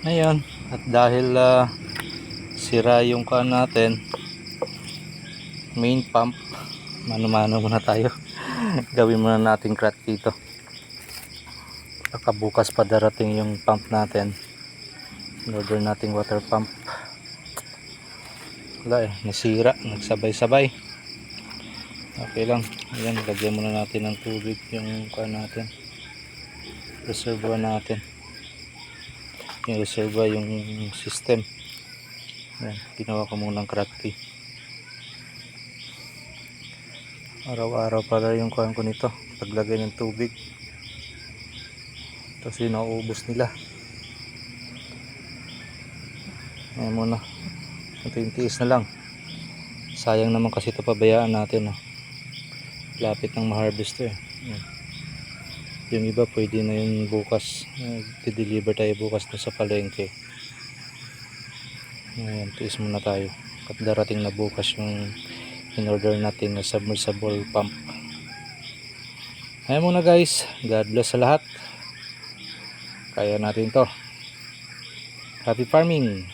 Ngayon, at dahil sira yung kan natin, main pump, mano-mano muna tayo. Gawin muna natin crack dito. Baka bukas pa darating yung pump natin. In-order nating water pump. Wala nasira, nagsabay-sabay. Okay lang. Ayan, lagyan muna natin ng tubig yung kan natin. Reservoir natin. Yung reservoir yung system. Ayan, ginawa ko muna ng crack key. Araw-araw pala yung kuhan ko nito, paglagay ng tubig. Kasi nauubos nila. Ayan muna, tiis na lang. Sayang naman kasi ito, pabayaan natin. Lapit ng ma-harvest to. Yung iba pwede na yung bukas, i-deliver tayo bukas na sa palengke. Ayan, tiis muna tayo at darating na bukas yung in-order natin na submersible pump. Ayan muna guys, God bless sa lahat. Kaya natin to. Happy farming!